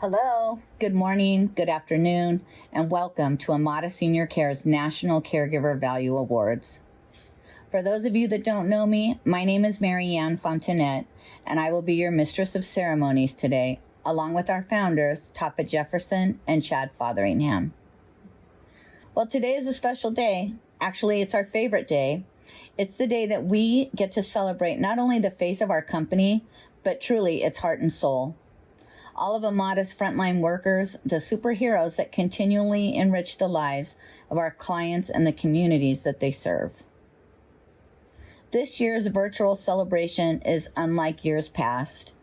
Hello, good morning, good afternoon, and welcome to Amada Senior Care's National Caregiver Value Awards. For those of you that don't know me, my name is Mary Ann Fontenette, and I will be your mistress of ceremonies today, along with our founders, Tafa Jefferson and Chad Fotheringham. Well, today is a special day. Actually, it's our favorite day. It's the day that we get to celebrate not only the face of our company, but truly its heart and soul. All of Amada's frontline workers, the superheroes that continually enrich the lives of our clients and the communities that they serve. This year's virtual celebration is unlike years past,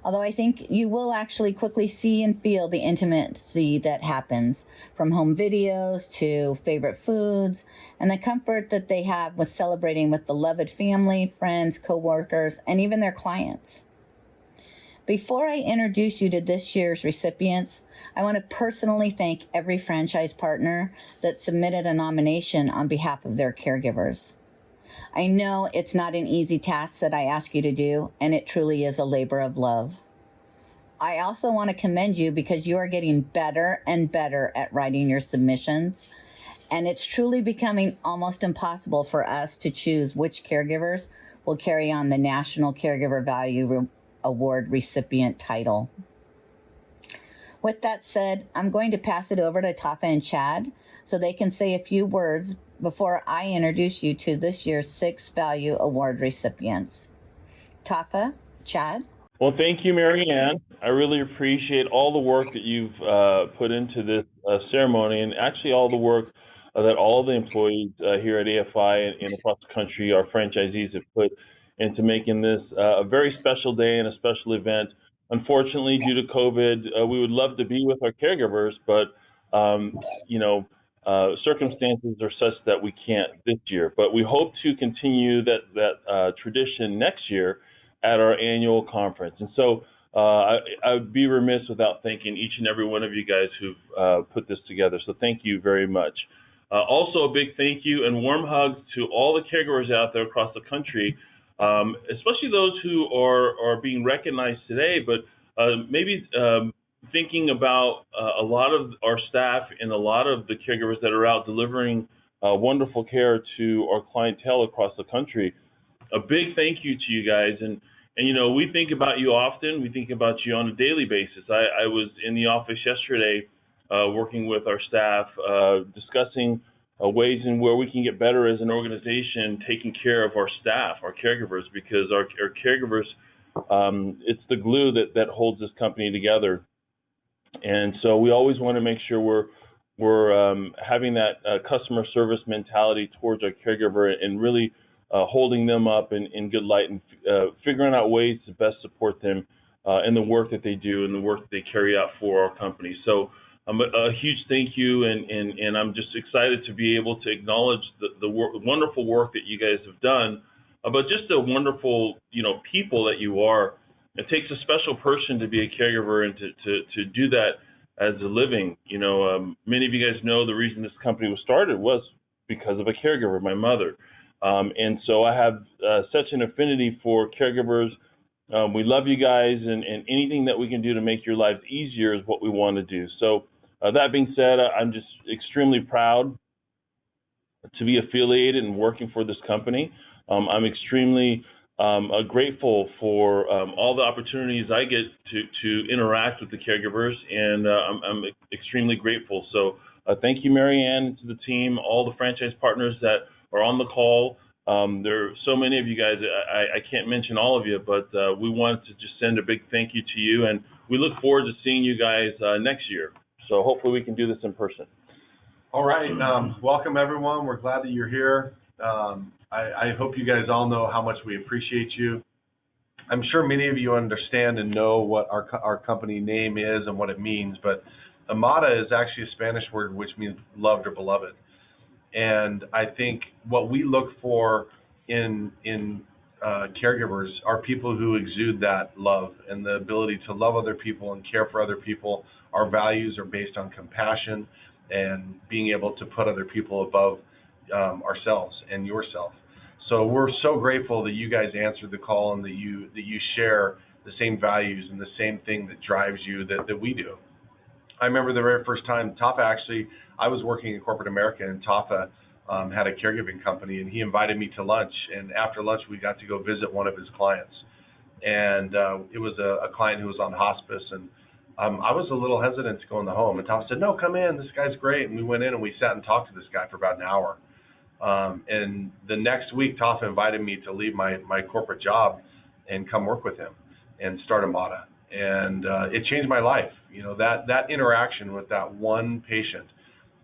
although I think you will actually quickly see and feel the intimacy that happens, from home videos to favorite foods, and the comfort that they have with celebrating with beloved family, friends, coworkers, and even their clients. Before I introduce you to this year's recipients, I want to personally thank every franchise partner that submitted a nomination on behalf of their caregivers. I know it's not an easy task that I ask you to do, and it truly is a labor of love. I also want to commend you because you are getting better and better at writing your submissions, and it's truly becoming almost impossible for us to choose which caregivers will carry on the National Caregiver Value Award recipient title. With that said, I'm going to pass it over to Tafa and Chad so they can say a few words before I introduce you to this year's 6 Value Award recipients. Tafa, Chad? Well, thank you, Mary Ann. I really appreciate all the work that you've put into this ceremony, and actually all the work that all the employees here at AFI and across the country, our franchisees, have put into making this a very special day and a special event. Unfortunately, due to COVID, we would love to be with our caregivers, but circumstances are such that we can't this year. But we hope to continue that tradition next year at our annual conference. And so I would be remiss without thanking each and every one of you guys who've put this together. So thank you very much. Also, a big thank you and warm hugs to all the caregivers out there across the country, especially those who are being recognized today, but maybe thinking about a lot of our staff and a lot of the caregivers that are out delivering wonderful care to our clientele across the country. A big thank you to you guys. And we think about you often. We think about you on a daily basis. I was in the office yesterday working with our staff, discussing ways in where we can get better as an organization, taking care of our staff, our caregivers, because our caregivers, it's the glue that holds this company together. And so we always want to make sure we're having that customer service mentality towards our caregiver and really holding them up in good light and figuring out ways to best support them in the work that they do and the work that they carry out for our company. So a huge thank you, and I'm just excited to be able to acknowledge the wonderful work that you guys have done, but just the wonderful people that you are. It takes a special person to be a caregiver and to do that as a living. Many of you guys know the reason this company was started was because of a caregiver, my mother. And so I have such an affinity for caregivers. We love you guys, and anything that we can do to make your lives easier is what we want to do. So that being said, I'm just extremely proud to be affiliated and working for this company. I'm extremely grateful for all the opportunities I get to interact with the caregivers, and I'm extremely grateful. So thank you, Mary Ann, to the team, all the franchise partners that are on the call. There are so many of you guys, I can't mention all of you, but we want to just send a big thank you to you, and we look forward to seeing you guys next year. So hopefully we can do this in person. All right, welcome everyone. We're glad that you're here. I hope you guys all know how much we appreciate you. I'm sure many of you understand and know what our company name is and what it means, but Amada is actually a Spanish word which means loved or beloved. And I think what we look for in caregivers are people who exude that love and the ability to love other people and care for other people. Our values are based on compassion and being able to put other people above ourselves and yourself. So we're so grateful that you guys answered the call and that you share the same values and the same thing that drives you that we do. I remember the very first time I was working in corporate America, and Tafa had a caregiving company, and he invited me to lunch. And after lunch, we got to go visit one of his clients. And it was a client who was on hospice, and I was a little hesitant to go in the home. And Tafa said, "No, come in. This guy's great." And we went in and we sat and talked to this guy for about an hour. And the next week, Tafa invited me to leave my corporate job and come work with him and start Amada. And it changed my life. You know, that interaction with that one patient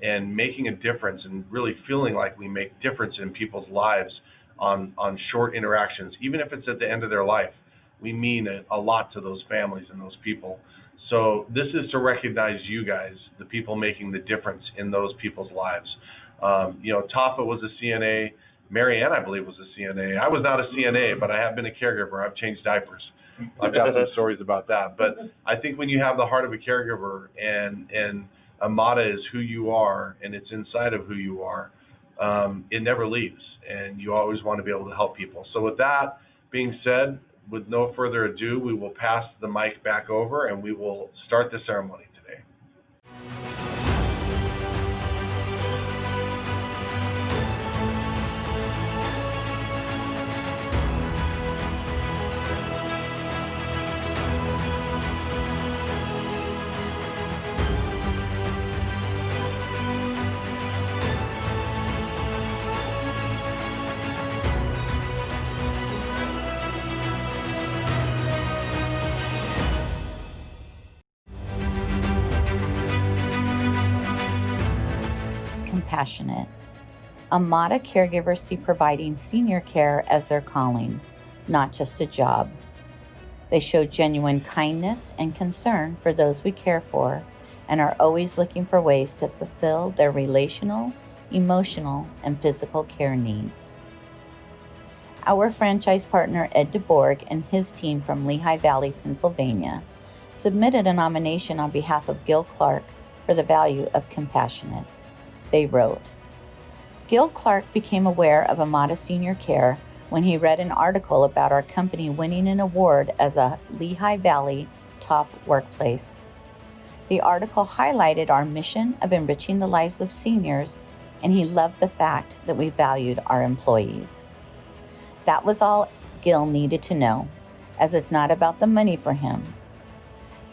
and making a difference and really feeling like we make difference in people's lives on short interactions, even if it's at the end of their life, we mean a lot to those families and those people. So this is to recognize you guys, the people making the difference in those people's lives. You know, Tafa was a CNA. Mary Ann, I believe, was a CNA. I was not a CNA, but I have been a caregiver. I've changed diapers. I've got some stories about that. But I think when you have the heart of a caregiver and Amada is who you are and it's inside of who you are, it never leaves. And you always want to be able to help people. So with that being said, with no further ado, we will pass the mic back over and we will start the ceremony today. Compassionate. Amada caregivers see providing senior care as their calling, not just a job. They show genuine kindness and concern for those we care for and are always looking for ways to fulfill their relational, emotional, and physical care needs. Our franchise partner Ed DeBorg and his team from Lehigh Valley, Pennsylvania, submitted a nomination on behalf of Gil Clark for the value of compassionate. They wrote, "Gil Clark became aware of Amada Senior Care when he read an article about our company winning an award as a Lehigh Valley top workplace. The article highlighted our mission of enriching the lives of seniors, and he loved the fact that we valued our employees." That was all Gil needed to know, as it's not about the money for him.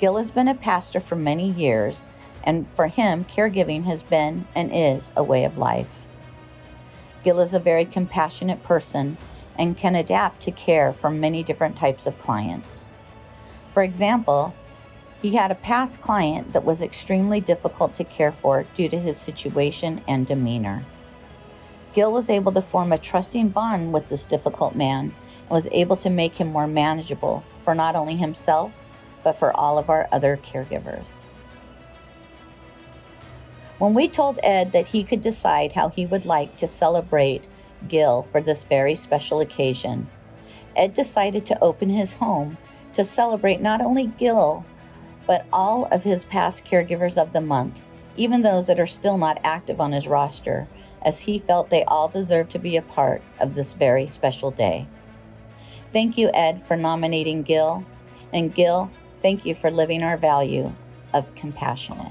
Gil has been a pastor for many years, and for him, caregiving has been and is a way of life. Gil is a very compassionate person and can adapt to care for many different types of clients. For example, he had a past client that was extremely difficult to care for due to his situation and demeanor. Gil was able to form a trusting bond with this difficult man and was able to make him more manageable for not only himself, but for all of our other caregivers. When we told Ed that he could decide how he would like to celebrate Gil for this very special occasion, Ed decided to open his home to celebrate not only Gil, but all of his past caregivers of the month, even those that are still not active on his roster, as he felt they all deserve to be a part of this very special day. Thank you, Ed, for nominating Gil, and Gil, thank you for living our value of compassionate.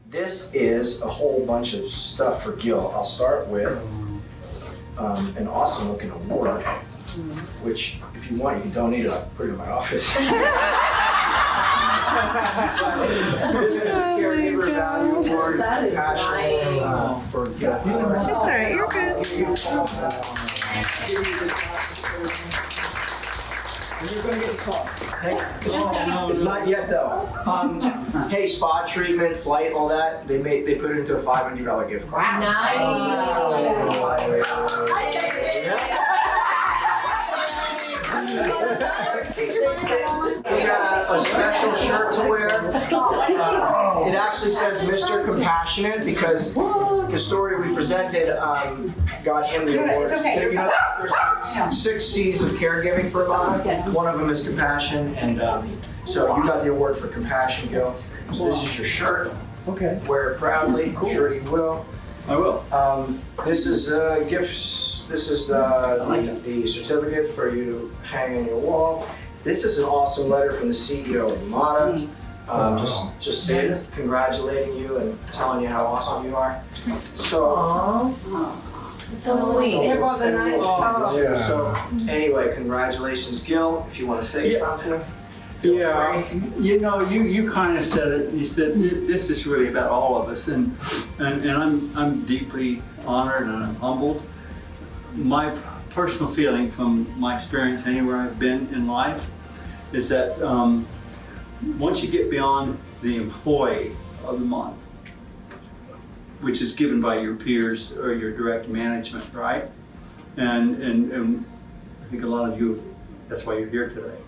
This is a whole bunch of stuff for Gil. I'll start with an awesome looking award, which if you want, you can donate it. I'll put it in my office. This is a Caregiver Value Award, Compassion for Gil. It's all right, you're good. And you're going to get a call. Hey, it's not yet though. Hey, spa treatment, flight, all that. They put it into a $500 gift card. Wow. We got a special shirt to wear. It actually says Mr. Compassionate because the story we presented got him the award. You know, there's 6 C's of caregiving for Amada. One of them is compassion, and so you got the award for compassion, Gil. So this is your shirt. Okay. Wear it proudly. I'm sure you will. I will. This is gifts. This is the certificate for you to hang on your wall. This is an awesome letter from the CEO of Amada. Just congratulating you and telling you how awesome you are. So, It's so sweet. It was a nice so anyway, congratulations, Gil. If you want to say something. Yeah, you know, you kind of said it. You said this is really about all of us, and I'm deeply honored and I'm humbled. My personal feeling from my experience anywhere I've been in life is that once you get beyond the employee of the month, which is given by your peers or your direct management, right? And I think a lot of you, that's why you're here today.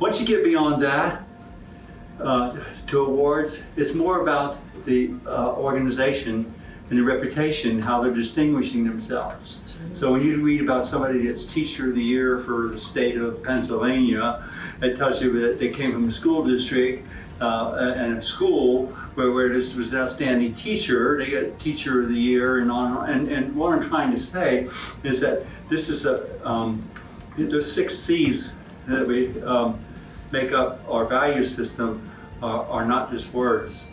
Once you get beyond that to awards, it's more about the organization and the reputation, how they're distinguishing themselves. So when you read about somebody that's Teacher of the Year for the state of Pennsylvania, it tells you that they came from a school district and a school where this was an outstanding teacher. They got Teacher of the Year and on. And what I'm trying to say is that this is those 6 C's that we make up our value system are not just words.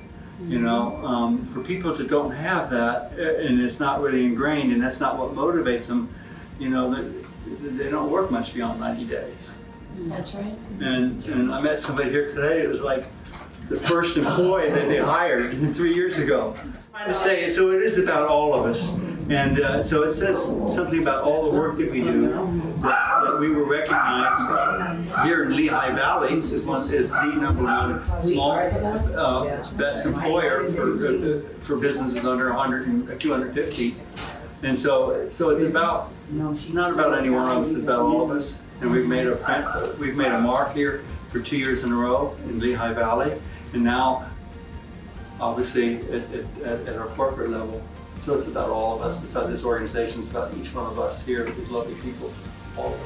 You know, for people that don't have that, and it's not really ingrained, and that's not what motivates them, you know, they don't work much beyond 90 days. That's right. And I met somebody here today, it was like the first employee that they hired 3 years ago. I'm trying to say, so it is about all of us. And so it says something about all the work that we do, that we were recognized here in Lehigh Valley is the #1 small best employer for businesses under 100 and 250. And so it's not about any one of us, it's about all of us. And we've made a mark here for 2 years in a row in Lehigh Valley, and now obviously at our corporate level. So it's about all of us. It's about this organization. It's about each one of us here, these lovely people, all of us.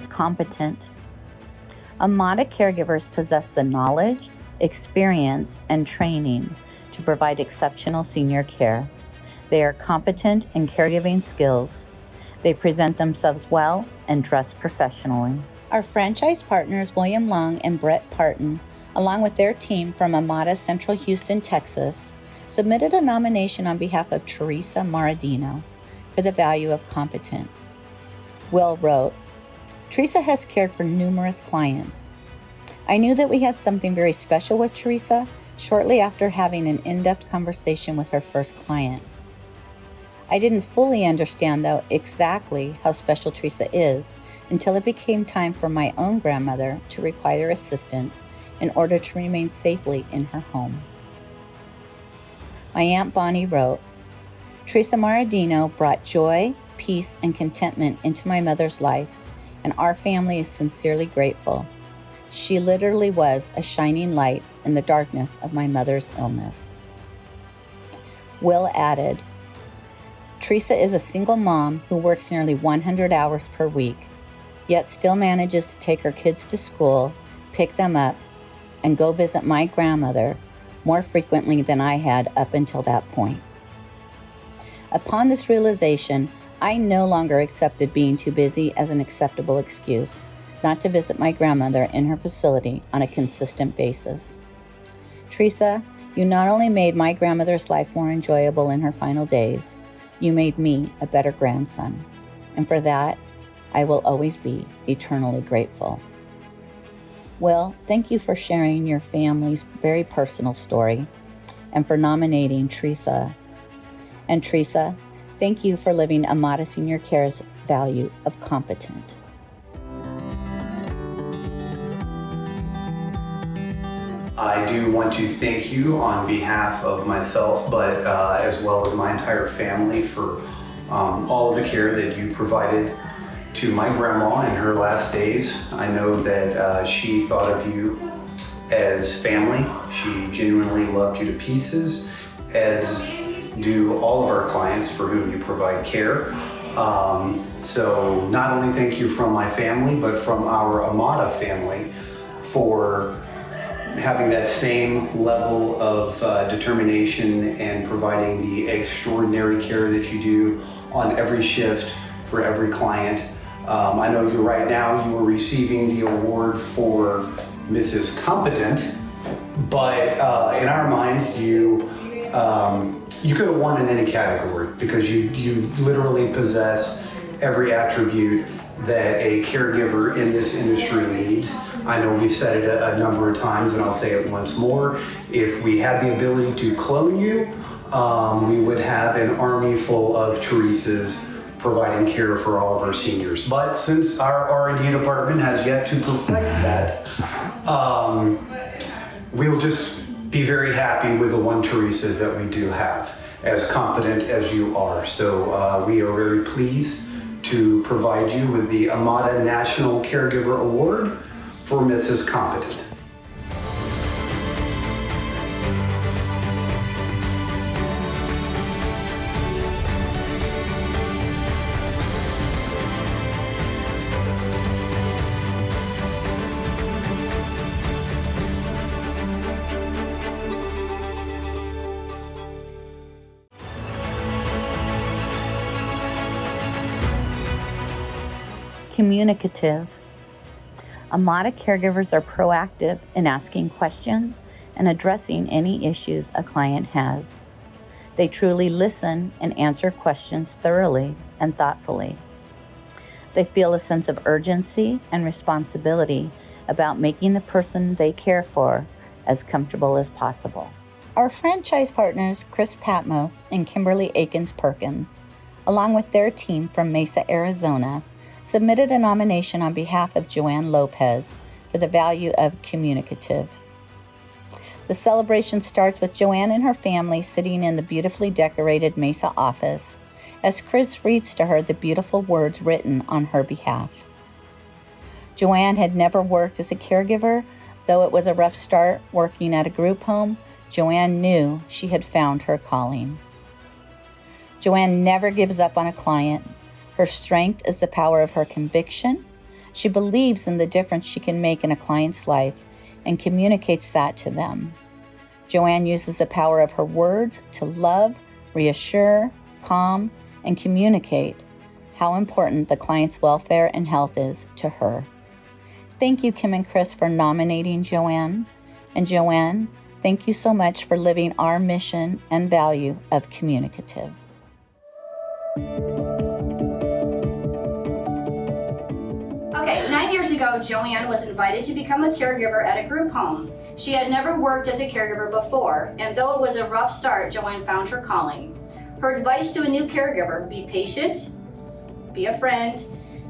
Competent. Amada caregivers possess the knowledge, experience, and training to provide exceptional senior care. They are competent in caregiving skills. They present themselves well and dress professionally. Our franchise partners, William Long and Brett Parton, along with their team from Amada Central Houston, Texas, submitted a nomination on behalf of Teresa Maradino for the value of competent. Will wrote, Teresa has cared for numerous clients. I knew that we had something very special with Teresa shortly after having an in-depth conversation with her first client. I didn't fully understand, though, exactly how special Teresa is until it became time for my own grandmother to require assistance in order to remain safely in her home. My Aunt Bonnie wrote, Teresa Maradino brought joy, peace, and contentment into my mother's life, and our family is sincerely grateful. She literally was a shining light in the darkness of my mother's illness. Will added, Teresa is a single mom who works nearly 100 hours per week, yet still manages to take her kids to school, pick them up, and go visit my grandmother more frequently than I had up until that point. Upon this realization, I no longer accepted being too busy as an acceptable excuse not to visit my grandmother in her facility on a consistent basis. Teresa, you not only made my grandmother's life more enjoyable in her final days, you made me a better grandson. And for that, I will always be eternally grateful. Will, thank you for sharing your family's very personal story and for nominating Teresa. And Teresa, thank you for living Amada Senior Care's value of competent. I do want to thank you on behalf of myself, but as well as my entire family for all of the care that you provided to my grandma in her last days. I know that she thought of you as family. She genuinely loved you to pieces, as do all of our clients for whom you provide care. So not only thank you from my family, but from our Amada family for having that same level of determination and providing the extraordinary care that you do on every shift for every client. I know you right now, you are receiving the award for Mrs. Competent, but in our mind, you could have won in any category because you literally possess every attribute that a caregiver in this industry needs. I know we've said it a number of times, and I'll say it once more. If we had the ability to clone you, we would have an army full of Teresas providing care for all of our seniors. But since our R&D department has yet to perfect that, we'll just be very happy with the one Teresa that we do have, as competent as you are. So we are very pleased to provide you with the Amada National Caregiver Award for Mrs. Competent. Communicative. Amada caregivers are proactive in asking questions and addressing any issues a client has. They truly listen and answer questions thoroughly and thoughtfully. They feel a sense of urgency and responsibility about making the person they care for as comfortable as possible. Our franchise partners, Chris Patmos and Kimberly Akins Perkins, along with their team from Mesa, Arizona, submitted a nomination on behalf of Joanne Lopez for the value of Communicative. The celebration starts with Joanne and her family sitting in the beautifully decorated Mesa office as Chris reads to her the beautiful words written on her behalf. Joanne had never worked as a caregiver, though it was a rough start working at a group home. Joanne knew she had found her calling. Joanne never gives up on a client. Her strength is the power of her conviction. She believes in the difference she can make in a client's life and communicates that to them. Joanne uses the power of her words to love, reassure, calm, and communicate how important the client's welfare and health is to her. Thank you, Kim and Chris, for nominating Joanne. And Joanne, thank you so much for living our mission and value of Communicative. Okay, 9 years ago, Joanne was invited to become a caregiver at a group home. She had never worked as a caregiver before, and though it was a rough start, Joanne found her calling. Her advice to a new caregiver: be patient, be a friend,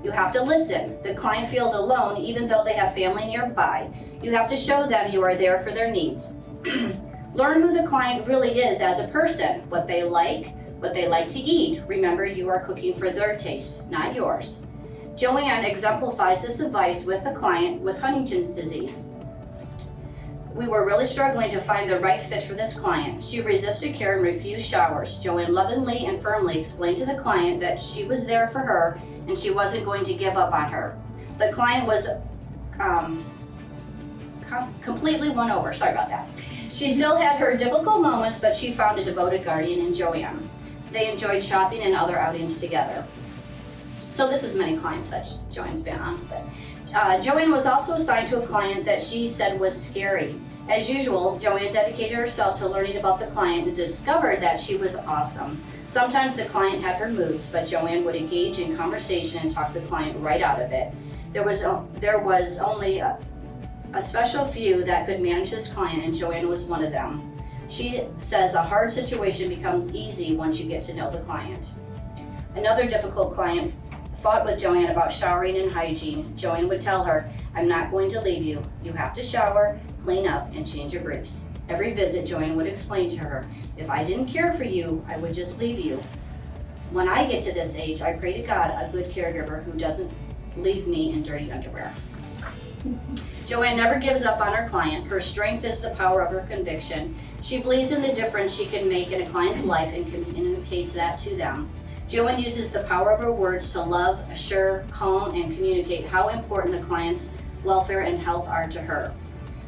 you have to listen. The client feels alone even though they have family nearby. You have to show them you are there for their needs. Learn who the client really is as a person, what they like to eat. Remember, you are cooking for their taste, not yours. Joanne exemplifies this advice with a client with Huntington's disease. We were really struggling to find the right fit for this client. She resisted care and refused showers. Joanne lovingly and firmly explained to the client that she was there for her and she wasn't going to give up on her. The client was completely won over. Sorry about that. She still had her difficult moments, but she found a devoted guardian in Joanne. They enjoyed shopping and other outings together. So this is many clients that Joanne's been on. But Joanne was also assigned to a client that she said was scary. As usual, Joanne dedicated herself to learning about the client and discovered that she was awesome. Sometimes the client had her moods, but Joanne would engage in conversation and talk the client right out of it. There was only a special few that could manage this client, and Joanne was one of them. She says a hard situation becomes easy once you get to know the client. Another difficult client fought with Joanne about showering and hygiene. Joanne would tell her, "I'm not going to leave you. You have to shower, clean up, and change your briefs." Every visit, Joanne would explain to her, "If I didn't care for you, I would just leave you." When I get to this age, I pray to God a good caregiver who doesn't leave me in dirty underwear. Joanne never gives up on her client. Her strength is the power of her conviction. She believes in the difference she can make in a client's life and communicates that to them. Joanne uses the power of her words to love, assure, calm, and communicate how important the client's welfare and health are to her.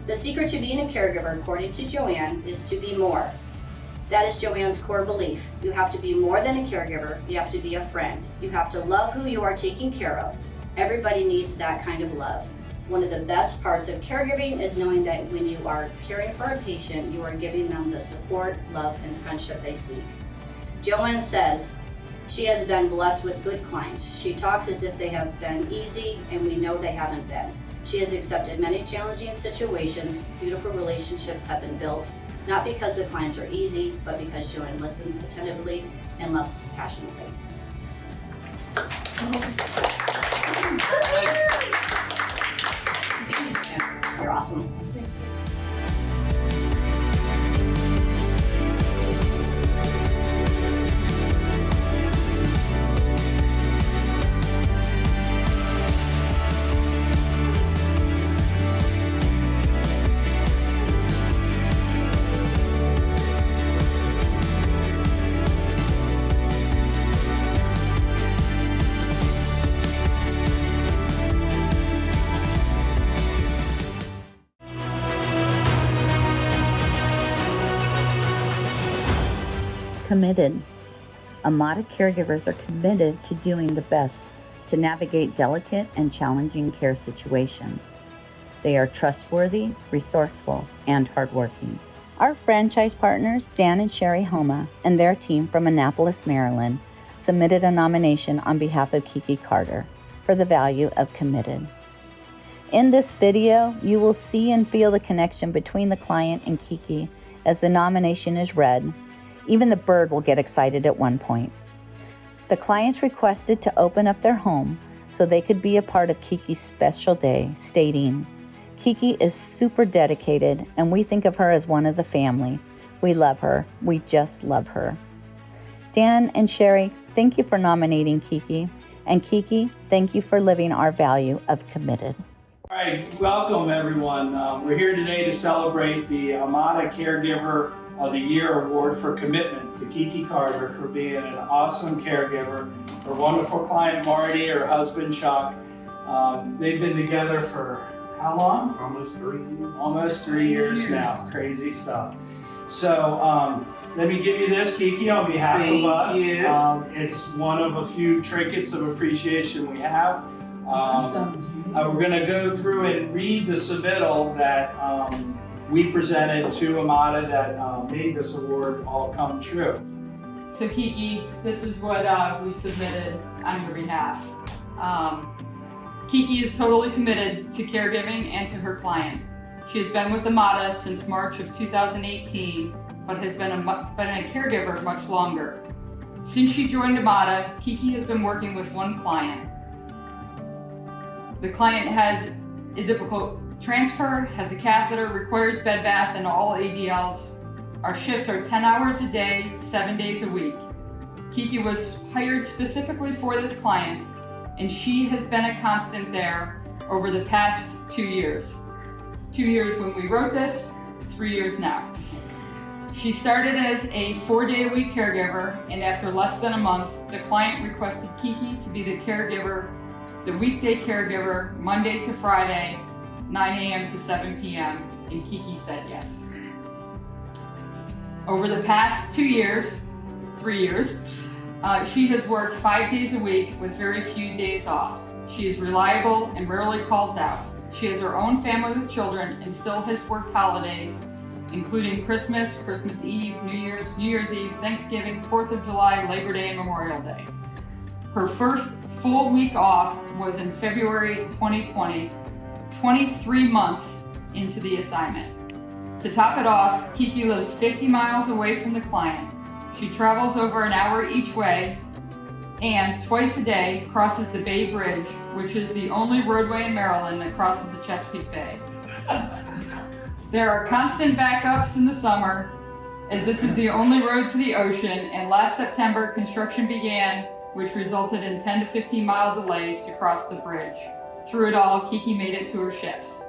The secret to being a caregiver, according to Joanne, is to be more. That is Joanne's core belief. You have to be more than a caregiver. You have to be a friend. You have to love who you are taking care of. Everybody needs that kind of love. One of the best parts of caregiving is knowing that when you are caring for a patient, you are giving them the support, love, and friendship they seek. Joanne says she has been blessed with good clients. She talks as if they have been easy, and we know they haven't been. She has accepted many challenging situations. Beautiful relationships have been built, not because the clients are easy, but because Joanne listens attentively and loves passionately. You're awesome. Committed. Amada caregivers are committed to doing the best to navigate delicate and challenging care situations. They are trustworthy, resourceful, and hardworking. Our franchise partners, Dan and Sherry Homa, and their team from Annapolis, Maryland, submitted a nomination on behalf of Kiki Carter for the value of committed. In this video, you will see and feel the connection between the client and Kiki as the nomination is read. Even the bird will get excited at one point. The clients requested to open up their home so they could be a part of Kiki's special day, stating, "Kiki is super dedicated and we think of her as one of the family. We love her. We just love her." Dan and Sherry, thank you for nominating Kiki. And Kiki, thank you for living our value of committed. All right, welcome everyone. We're here today to celebrate the Amada Caregiver of the Year Award for commitment to Kiki Carter for being an awesome caregiver. Her wonderful client Marty, her husband Chuck. They've been together for how long? Almost 3 years. Almost 3 years now. Crazy stuff. So let me give you this, Kiki, on behalf of us. It's one of a few trinkets of appreciation we have. We're going to go through and read the submittal that we presented to Amada that made this award all come true. So Kiki, this is what we submitted on your behalf. Kiki is totally committed to caregiving and to her client. She has been with Amada since March of 2018, but has been a caregiver much longer. Since she joined Amada, Kiki has been working with one client. The client has a difficult transfer, has a catheter, requires bed bath, and all ADLs. Our shifts are 10 hours a day, 7 days a week. Kiki was hired specifically for this client, and she has been a constant there over the past 2 years. 2 years when we wrote this, 3 years now. She started as a 4-day-a-week caregiver, and after less than a month, the client requested Kiki to be the caregiver, the weekday caregiver, Monday to Friday, 9 a.m. to 7 p.m., and Kiki said yes. Over the past 2 years, 3 years, she has worked 5 days a week with very few days off. She is reliable and rarely calls out. She has her own family with children and still has worked holidays, including Christmas, Christmas Eve, New Year's Eve, Thanksgiving, 4th of July, Labor Day, and Memorial Day. Her first full week off was in February 2020, 23 months into the assignment. To top it off, Kiki lives 50 miles away from the client. She travels over an hour each way and twice a day crosses the Bay Bridge, which is the only roadway in Maryland that crosses the Chesapeake Bay. There are constant backups in the summer, as this is the only road to the ocean, and last September construction began, which resulted in 10 to 15 mile delays to cross the bridge. Through it all, Kiki made it to her shifts.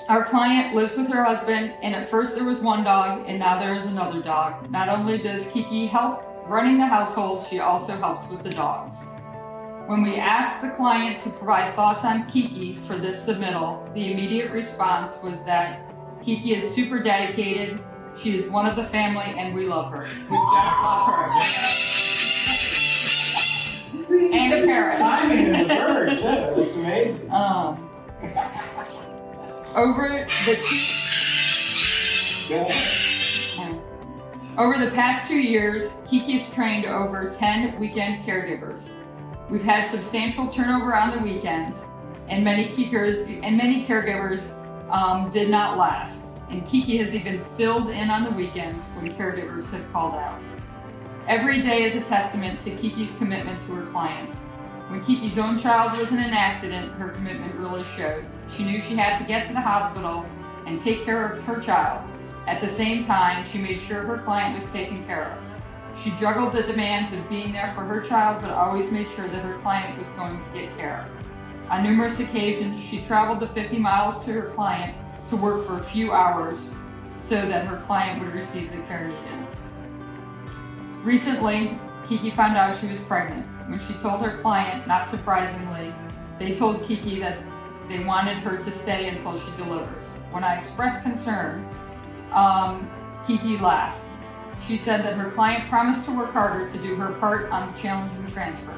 Our client lives with her husband, and at first there was one dog, and now there is another dog. Not only does Kiki help running the household, she also helps with the dogs. When we asked the client to provide thoughts on Kiki for this submittal, the immediate response was that Kiki is super dedicated, she is one of the family, and we love her. We just love her. And a parrot. Timing and the bird too. That's amazing. Over the past 2 years, Kiki's trained over 10 weekend caregivers. We've had substantial turnover on the weekends, and many caregivers did not last. And Kiki has even filled in on the weekends when caregivers have called out. Every day is a testament to Kiki's commitment to her client. When Kiki's own child was in an accident, her commitment really showed. She knew she had to get to the hospital and take care of her child. At the same time, she made sure her client was taken care of. She juggled the demands of being there for her child, but always made sure that her client was going to get care. On numerous occasions, she traveled the 50 miles to her client to work for a few hours so that her client would receive the care needed. Recently, Kiki found out she was pregnant. When she told her client, not surprisingly, they told Kiki that they wanted her to stay until she delivers. When I expressed concern, Kiki laughed. She said that her client promised to work harder to do her part on the challenging transfers.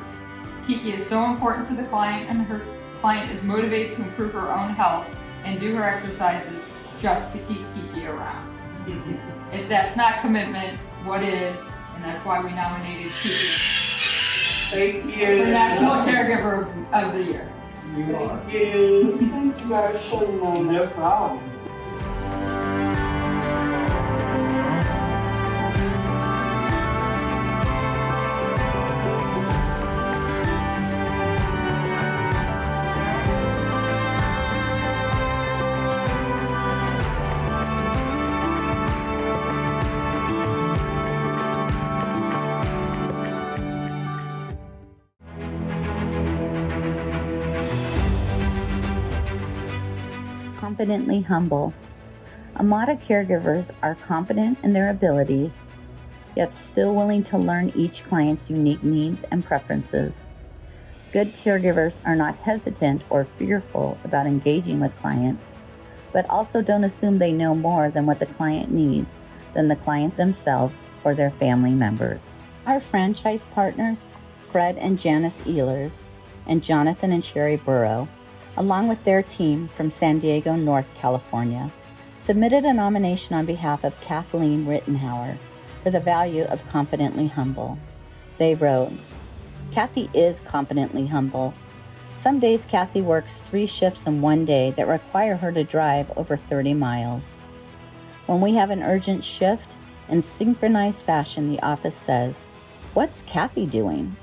Kiki is so important to the client, and her client is motivated to improve her own health and do her exercises just to keep Kiki around. If that's not commitment, what is? And that's why we nominated Kiki Thank you. for National Caregiver of the Year. Thank you. Thank you guys so much. No problem. Confidently humble. Amada caregivers are confident in their abilities, yet still willing to learn each client's unique needs and preferences. Good caregivers are not hesitant or fearful about engaging with clients, but also don't assume they know more than what the client needs than the client themselves or their family members. Our franchise partners, Fred and Janice Ehlers, and Jonathan and Sherry Burrow, along with their team from San Diego, North California, submitted a nomination on behalf of Kathleen Rittenhauer for the value of Confidently Humble. They wrote, "Kathy is confidently humble. Some days Kathy works 3 shifts in one day that require her to drive over 30 miles. When we have an urgent shift, in synchronized fashion, the office says, 'What's Kathy doing?'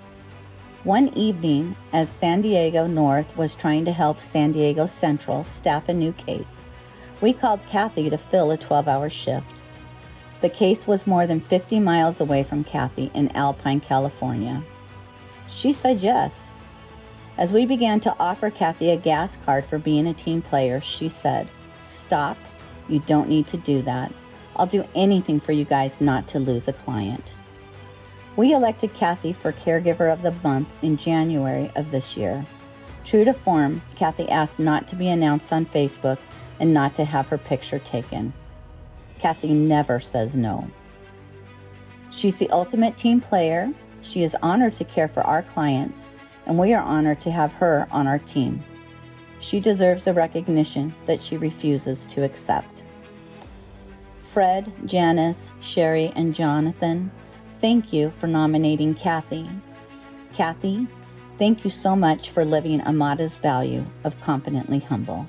One evening, as San Diego North was trying to help San Diego Central staff a new case, we called Kathy to fill a 12-hour shift. The case was more than 50 miles away from Kathy in Alpine, California. She said yes. As we began to offer Kathy a gas card for being a team player, she said, 'Stop, you don't need to do that. I'll do anything for you guys not to lose a client.' We elected Kathy for Caregiver of the Month in January of this year. True to form, Kathy asked not to be announced on Facebook and not to have her picture taken. Kathy never says no. She's the ultimate team player. She is honored to care for our clients, and we are honored to have her on our team. She deserves a recognition that she refuses to accept." Fred, Janice, Sherry, and Jonathan, thank you for nominating Kathy. Kathy, thank you so much for living Amada's value of confidently humble.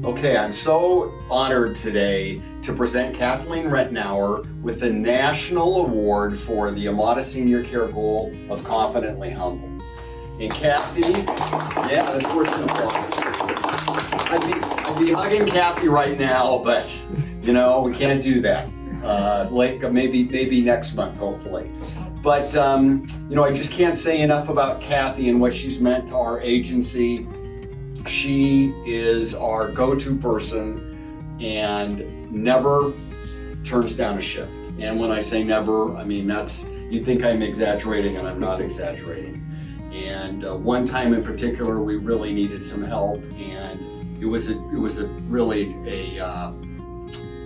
Okay, I'm so honored today to present Kathleen Rettenauer with the National Award for the Amada Senior Care goal of Confidently Humble. And Kathy, yeah, that's worth an applause. I'd be hugging Kathy right now, but you know, we can't do that. Maybe next month, hopefully. But you know, I just can't say enough about Kathy and what she's meant to our agency. She is our go-to person and never turns down a shift. And when I say never, I mean you'd think I'm exaggerating, and I'm not exaggerating. And one time in particular, we really needed some help, and it was really a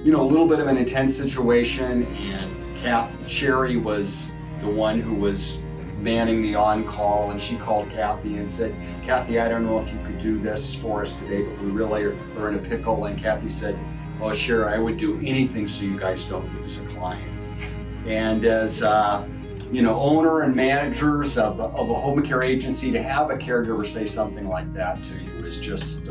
little bit of an intense situation. And Sherry was the one who was manning the on-call, and she called Kathy and said, "Kathy, I don't know if you could do this for us today, but we really are in a pickle." And Kathy said, "Oh, Sherry, I would do anything so you guys don't lose a client." And as owner and managers of a home care agency, to have a caregiver say something like that to you is just,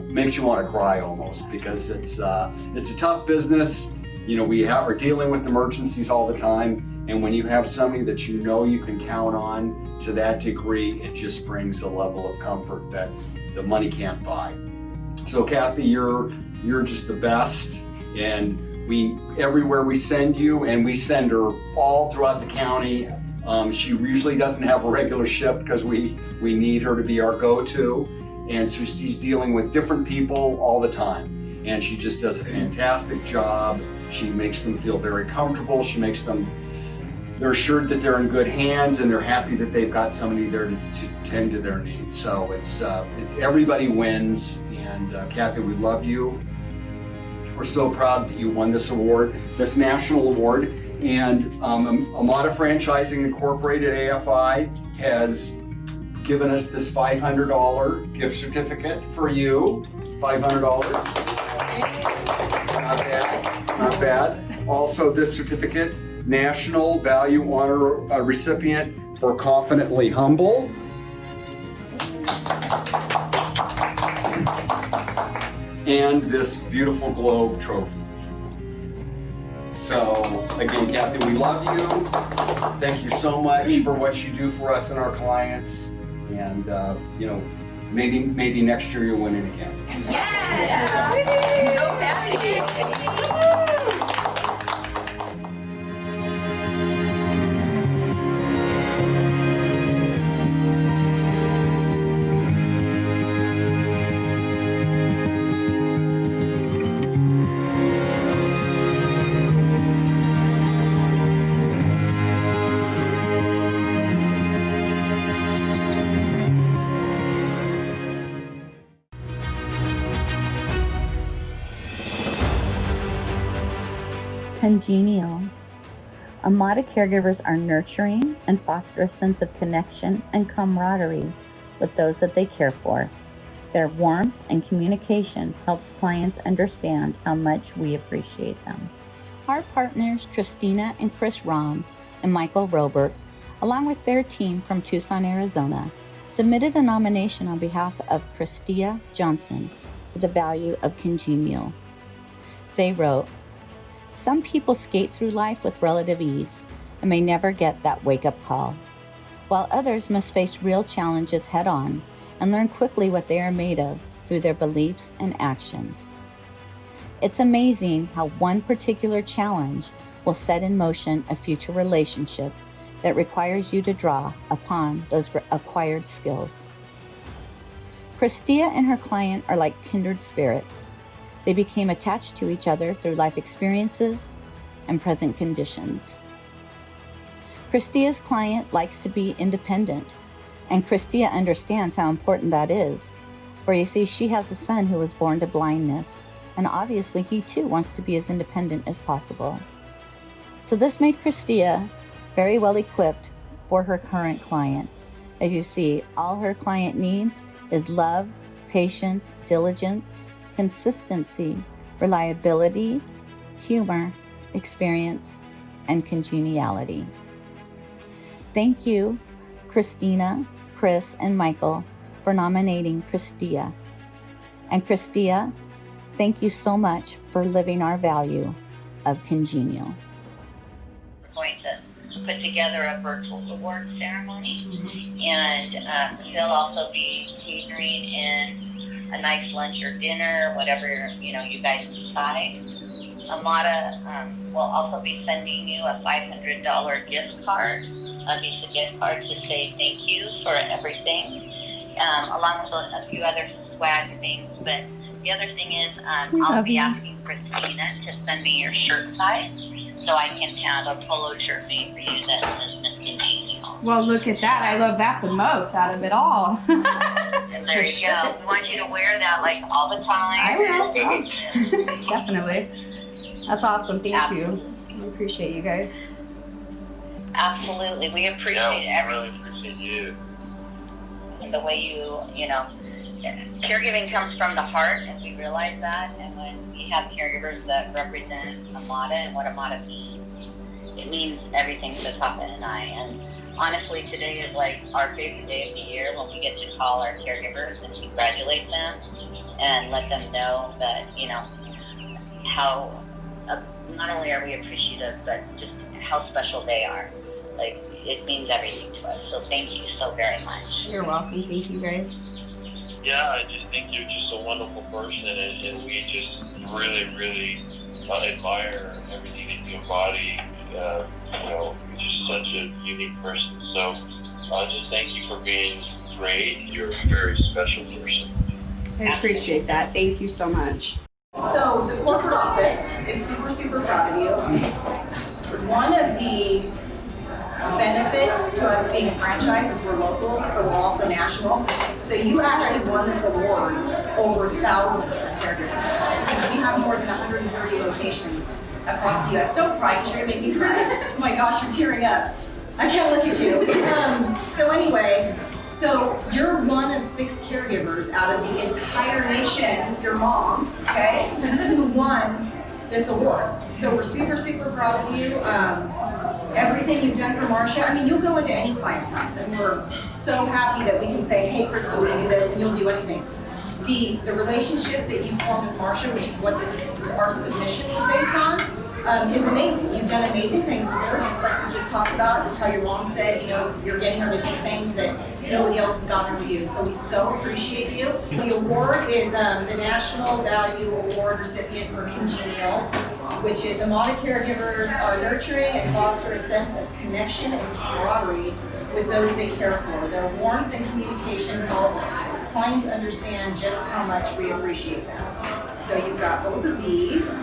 makes you want to cry almost, because it's a tough business. We are dealing with emergencies all the time. And when you have somebody that you know you can count on to that degree, it just brings a level of comfort that the money can't buy. So Kathy, you're just the best. And everywhere we send you, and we send her all throughout the county. She usually doesn't have a regular shift because we need her to be our go-to. And so she's dealing with different people all the time. And she just does a fantastic job. She makes them feel very comfortable. They're assured that they're in good hands, and they're happy that they've got somebody there to tend to their needs. So everybody wins. And Kathy, we love you. We're so proud that you won this award, this national award. And Amada Franchising Incorporated, AFI, has given us this $500 gift certificate for you. $500. Not bad. Also, this certificate, National Value Honor recipient for Confidently Humble. And this beautiful Globe trophy. So again, Kathy, we love you. Thank you so much for what you do for us and our clients. And maybe next year you'll win it again. Yeah! So happy! Congenial. Amada caregivers are nurturing and foster a sense of connection and camaraderie with those that they care for. Their warmth and communication helps clients understand how much we appreciate them. Our partners, Christina and Chris Rahm and Michael Roberts, along with their team from Tucson, Arizona, submitted a nomination on behalf of Christia Johnson for the value of Congenial. They wrote, "Some people skate through life with relative ease and may never get that wake-up call, while others must face real challenges head-on and learn quickly what they are made of through their beliefs and actions. It's amazing how one particular challenge will set in motion a future relationship that requires you to draw upon those acquired skills." Christia and her client are like kindred spirits. They became attached to each other through life experiences and present conditions. Christia's client likes to be independent, and Christia understands how important that is. For you see, she has a son who was born to blindness, and obviously he too wants to be as independent as possible. So this made Christia very well equipped for her current client. As you see, all her client needs is love, patience, diligence, consistency, reliability, humor, experience, and congeniality. Thank you, Christina, Chris, and Michael, for nominating Christia. And Christia, thank you so much for living our value of congenial. We're going to put together a virtual award ceremony, and they'll also be catering in a nice lunch or dinner, whatever you guys decide. Amada will also be sending you a $500 gift card, a Visa gift card, to say thank you for everything, along with a few other swag things. But the other thing is, I'll be asking Christina to send me your shirt size so I can have a polo shirt made for you that says Miss Congenial. Well, look at that. I love that the most out of it all. And there you go. We want you to wear that like all the time. I will. Definitely. That's awesome. Thank you. I appreciate you guys. Absolutely. We appreciate everything. really appreciate you. The way caregiving comes from the heart, and we realize that. And when we have caregivers that represent Amada and what Amada means, it means everything to Papa and I. And honestly, today is like our favorite day of the year when we get to call our caregivers and congratulate them and let them know that, how not only are we appreciative, but just how special they are. Like, it means everything to us. So thank you so very much. You're welcome. Thank you guys. Yeah, I just think you're just a wonderful person, and we just really, really admire everything that you embody. You're just such a unique person. So just thank you for being great. You're a very special person. I appreciate that. Thank you so much. So the corporate office is super, super proud of you. One of the benefits to us being a franchise is we're local, but we're also national. So you actually won this award over thousands of caregivers, because we have more than 130 locations across the U.S. Don't cry, because you're gonna make me cry. Oh my gosh, you're tearing up. I can't look at you. So anyway, so you're one of 6 caregivers out of the entire nation, your mom, okay, who won this award. So we're super, super proud of you. Everything you've done for Marcia, I mean, you'll go into any client's house, and we're so happy that we can say, hey, Crystal, we do this, and you'll do anything. The relationship that you formed with Marcia, which is what our submission is based on, is amazing. You've done amazing things with her, just like we just talked about, and how your mom said, you're getting her to do things that nobody else has gotten her to do. So we so appreciate you. The award is the National Value Award recipient for Congenial, which is Amada Caregivers are nurturing and foster a sense of connection and camaraderie with those they care for. Their warmth and communication helps clients understand just how much we appreciate them. So you've got both of these.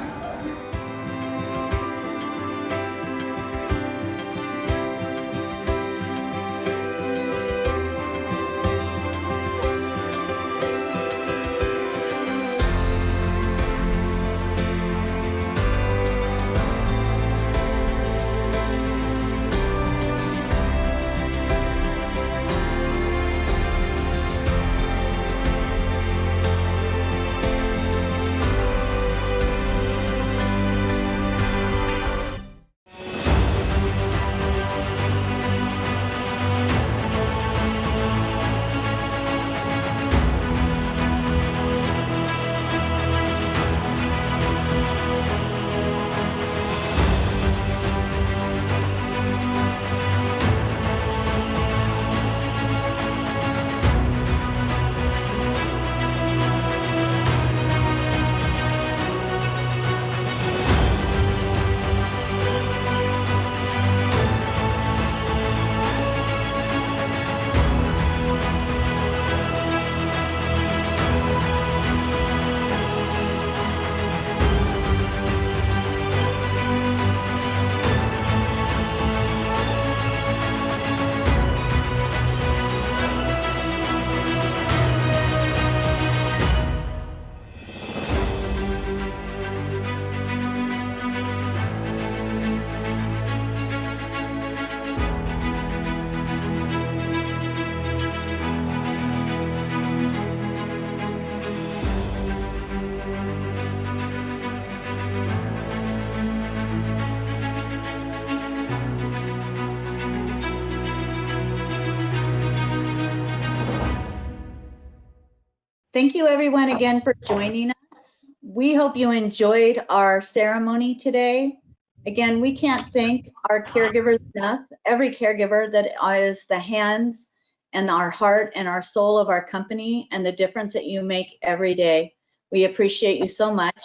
Thank you everyone again for joining us. we hope you enjoyed our ceremony today. Again, we can't thank our caregivers enough. Every caregiver that is the hands and our heart and our soul of our company and the difference that you make every day. We appreciate you so much.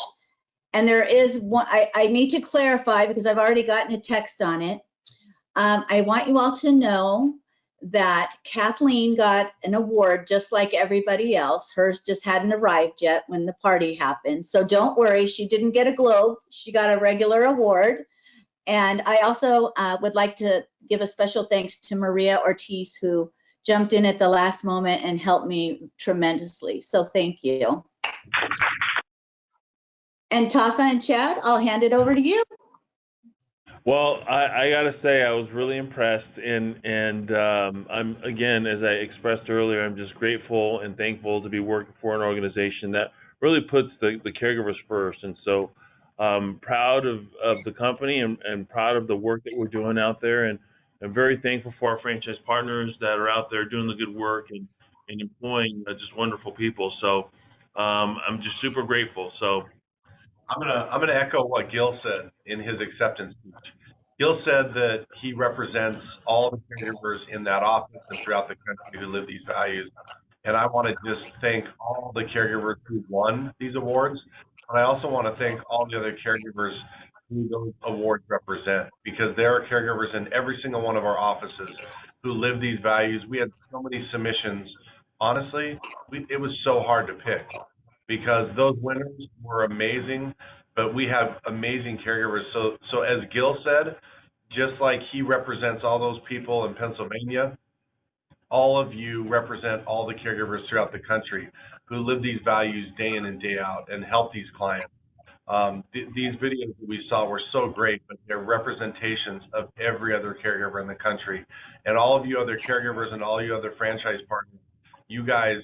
And there is one, I need to clarify because I've already gotten a text on it. I want you all to know that Kathleen got an award just like everybody else. Hers just hadn't arrived yet when the party happened. So don't worry, she didn't get a globe. She got a regular award. And I also would like to give a special thanks to Maria Ortiz, who jumped in at the last moment and helped me tremendously. So thank you. And Tafa and Chad, I'll hand it over to you. Well, I got to say I was really impressed, and I'm, again, as I expressed earlier, I'm just grateful and thankful to be working for an organization that really puts the caregivers first. And so proud of the company and proud of the work that we're doing out there, and I'm very thankful for our franchise partners that are out there doing the good work and employing just wonderful people. So I'm just super grateful. So I'm gonna echo what Gil said in his acceptance speech. Gil said that he represents all the caregivers in that office and throughout the country who live these values. And I want to just thank all the caregivers who won these awards. And I also want to thank all the other caregivers who those awards represent, because there are caregivers in every single one of our offices who live these values. We had so many submissions. Honestly, it was so hard to pick, because those winners were amazing, but we have amazing caregivers. So as Gil said, just like he represents all those people in Pennsylvania, all of you represent all the caregivers throughout the country who live these values day in and day out and help these clients. These videos that we saw were so great, but they're representations of every other caregiver in the country. And all of you other caregivers and all you other franchise partners, you guys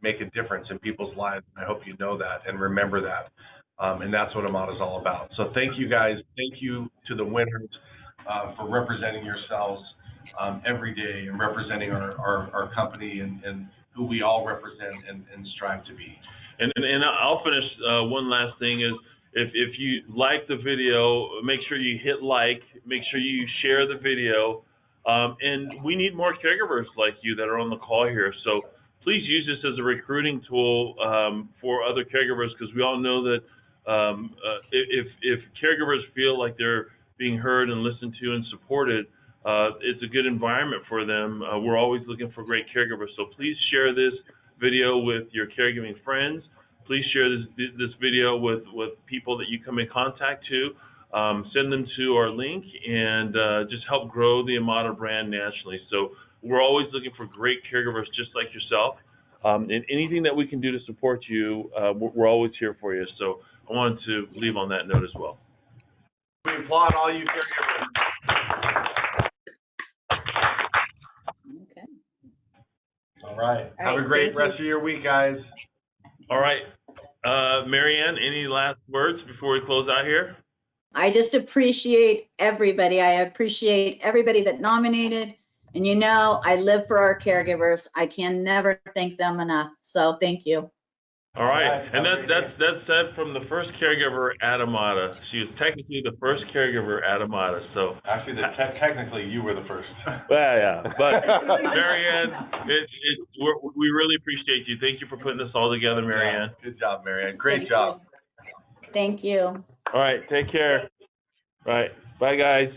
make a difference in people's lives. I hope you know that and remember that. And that's what Amada is all about. So thank you guys. Thank you to the winners for representing yourselves every day and representing our company and who we all represent and strive to be. And I'll finish. One last thing is, if you like the video, make sure you hit like, make sure you share the video. And we need more caregivers like you that are on the call here. So please use this as a recruiting tool for other caregivers, because we all know that if caregivers feel like they're being heard and listened to and supported, it's a good environment for them. We're always looking for great caregivers. So please share this video with your caregiving friends. Please share this video with people that you come in contact to. Send them to our link and just help grow the Amada brand nationally. So we're always looking for great caregivers just like yourself. And anything that we can do to support you, we're always here for you. So I wanted to leave on that note as well. We applaud all you caregivers. Okay. All right. Have a great rest of your week, guys. All right. Marianne, any last words before we close out here? I just appreciate everybody. I appreciate everybody that nominated. And you know, I live for our caregivers. I can never thank them enough. So thank you. All right. And that's said from the first caregiver at Amada. She was technically the first caregiver at Amada. So actually, technically, you were the first. Well, yeah. But Marianne, we really appreciate you. Thank you for putting this all together, Marianne. Yeah, good job, Marianne. Great job. Thank you. All right. Take care. All right. Bye, guys.